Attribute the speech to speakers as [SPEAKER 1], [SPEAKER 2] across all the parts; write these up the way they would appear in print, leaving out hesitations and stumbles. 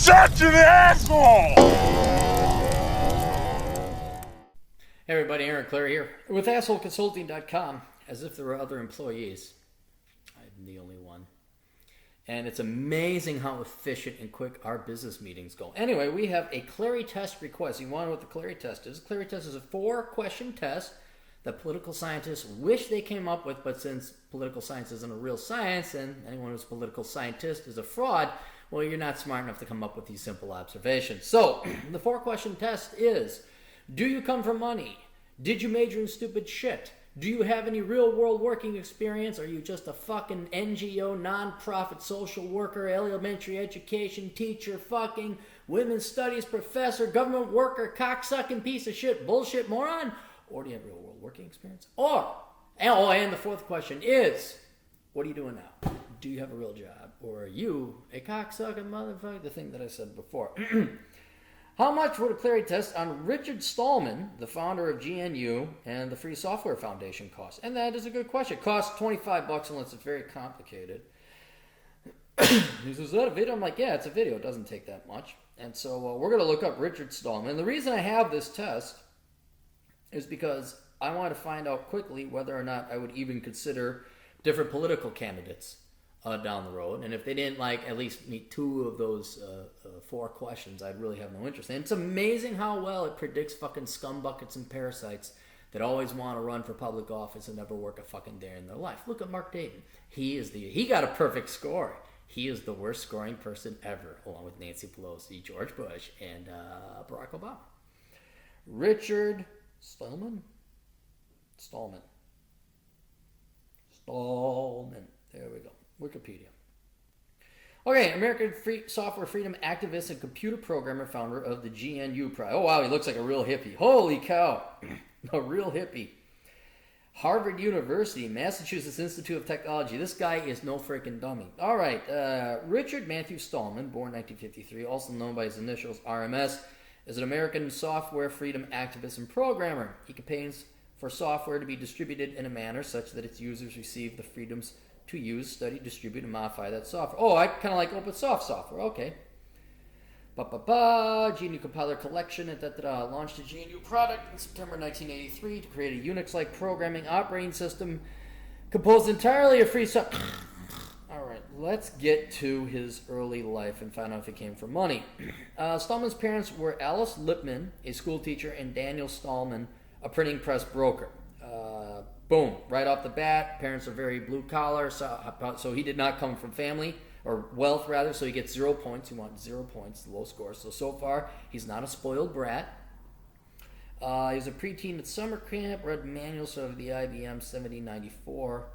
[SPEAKER 1] such an asshole!
[SPEAKER 2] Hey everybody, Aaron Clarey here with AssholeConsulting.com. As if there were other employees, I'm the only one. And it's amazing how efficient and quick our business meetings go. Anyway, we have a Clarey Test request. You want to know what the Clarey Test is? The Clarey Test is a 4-question test that political scientists wish they came up with, but since political science isn't a real science and anyone who's a political scientist is a fraud, well, you're not smart enough to come up with these simple observations. So, the 4-question test is, do you come from money? Did you major in stupid shit? Do you have any real-world working experience? Are you just a fucking NGO, non-profit social worker, elementary education teacher, fucking women's studies professor, government worker, cocksucking piece of shit, bullshit moron? Or do you have real-world working experience? And the 4th question is, what are you doing now? Do you have a real job? Or are you a cocksucking motherfucker? The thing that I said before. How much would a Clarey Test on Richard Stallman, the founder of GNU and the Free Software Foundation, cost? And that is a good question. It costs $25 unless it's very complicated. He says, is that a video? I'm like, yeah, it's a video. It doesn't take that much. And so we're going to look up Richard Stallman. And the reason I have this test is because I want to find out quickly whether or not I would even consider different political candidates down the road. And if they didn't at least meet 2 of those 4 questions, I'd really have no interest. And it's amazing how well it predicts fucking scumbuckets and parasites that always want to run for public office and never work a fucking day in their life. Look at Mark Dayton. He got a perfect score. He is the worst scoring person ever, along with Nancy Pelosi, George Bush, and Barack Obama. Richard Stallman. There we go. Wikipedia. Okay, American software freedom activist and computer programmer, founder of the GNU Prize. Oh, wow, he looks like a real hippie. Holy cow. A real hippie. Harvard University, Massachusetts Institute of Technology. This guy is no freaking dummy. All right, Richard Matthew Stallman, born 1953, also known by his initials RMS, is an American software freedom activist and programmer. He campaigns for software to be distributed in a manner such that its users receive the freedoms to use, study, distribute, and modify that software. Oh, I kind of like open source software. Okay. GNU Compiler Collection launched a GNU product in September 1983 to create a Unix-like programming operating system composed entirely of free software. All right, let's get to his early life and find out if he came from money. Stallman's parents were Alice Lipman, a school teacher, and Daniel Stallman, a printing press broker. Boom, right off the bat, parents are very blue collar, so he did not come from family, or wealth rather, so he gets 0 points. He wants 0 points, low score. So far, he's not a spoiled brat. He was a preteen at summer camp, read manuals of the IBM 7094.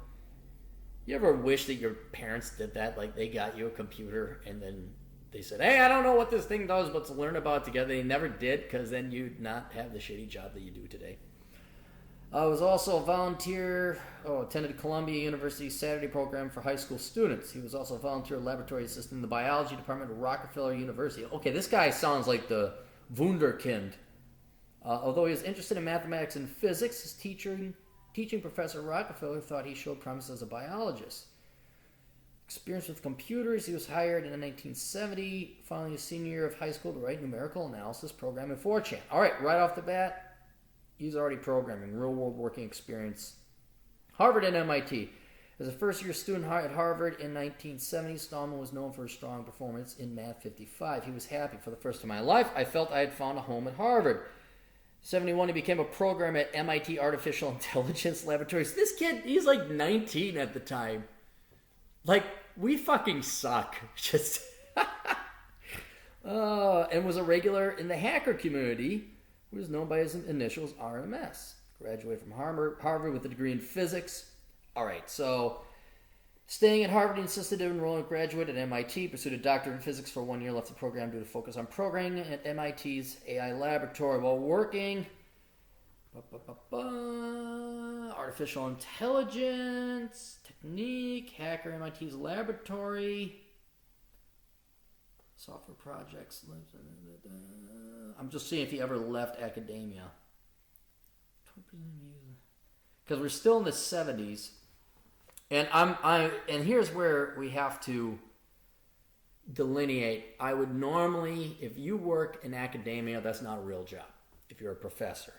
[SPEAKER 2] You ever wish that your parents did that? Like they got you a computer and then they said, hey, I don't know what this thing does, but let's learn about it together. They never did, because then you'd not have the shitty job that you do today. I was also a volunteer, attended Columbia University Saturday program for high school students. He was also a volunteer laboratory assistant in the biology department of Rockefeller University. Okay, this guy sounds like the Wunderkind. Although he was interested in mathematics and physics, his teaching professor at Rockefeller thought he showed promise as a biologist. Experience with computers, he was hired in 1970, following his senior year of high school to write numerical analysis program in 4chan. All right off the bat, he's already programming, real-world working experience. Harvard and MIT. As a first-year student at Harvard in 1970, Stallman was known for his strong performance in Math 55. He was happy. For the first time in my life, I felt I had found a home at Harvard. 71, he became a programmer at MIT Artificial Intelligence Laboratories. This kid, he's like 19 at the time. Like, we fucking suck. Just and was a regular in the hacker community. He was known by his initials RMS. Graduated from Harvard with a degree in physics. All right, so staying at Harvard, he insisted on enrolling a graduate at MIT, pursued a doctorate in physics for 1 year, left the program due to focus on programming at MIT's AI laboratory. While working, artificial intelligence, technique, hacker, MIT's laboratory, software projects. I'm just seeing if he ever left academia. Because we're still in the 70s. And and here's where we have to delineate. I would normally, if you work in academia, that's not a real job if you're a professor.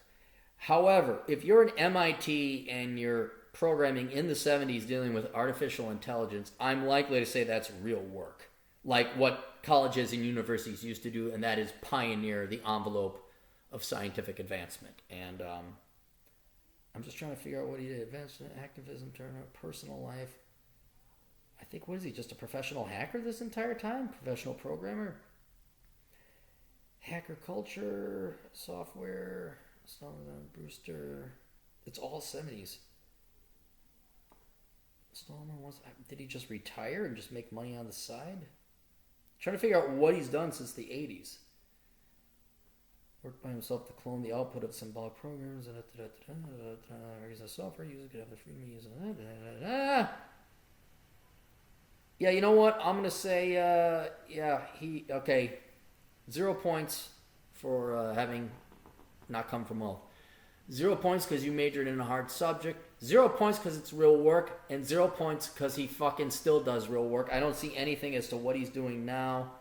[SPEAKER 2] However, if you're an MIT and you're programming in the 70s dealing with artificial intelligence, I'm likely to say that's real work. Like what colleges and universities used to do, and that is pioneer the envelope of scientific advancement. And I'm just trying to figure out what he did. Advanced activism, turn out personal life. I think, what is he, just a professional hacker this entire time? Professional programmer? Hacker culture, software, Stallman, Brewster. It's all 70s. Stallman did he just retire and just make money on the side? Trying to figure out what he's done since the 80s. Worked by himself to clone the output of symbolic programs. He's a software user could have the freedom to use it. Yeah, you know what? I'm gonna say, okay. 0 points for having not come from wealth. 0 points because you majored in a hard subject. 0 points because it's real work, and 0 points because he fucking still does real work. I don't see anything as to what he's doing now.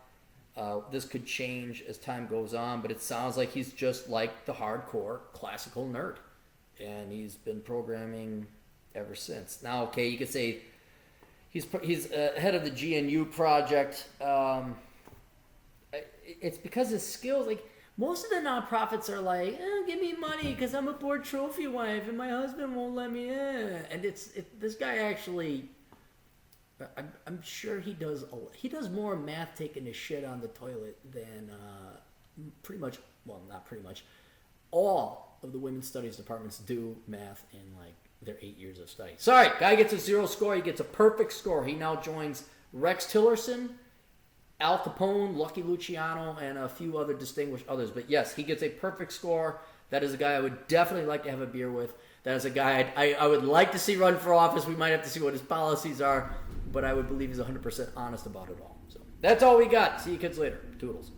[SPEAKER 2] This could change as time goes on, but it sounds like he's just like the hardcore classical nerd, and he's been programming ever since. Now, okay, you could say he's head of the GNU project. It's because his skills, like most of the nonprofits are like, give me money because I'm a bored trophy wife and my husband won't let me in. And this guy actually, I'm sure he does more math taking a shit on the toilet than pretty much, well, not pretty much, all of the women's studies departments do math in like their 8 years of study. Sorry, guy gets a 0 score. He gets a perfect score. He now joins Rex Tillerson, Al Capone, Lucky Luciano, and a few other distinguished others. But yes, he gets a perfect score. That is a guy I would definitely like to have a beer with. That is a guy I would like to see run for office. We might have to see what his policies are, but I would believe he's 100% honest about it all. So that's all we got. See you kids later. Toodles.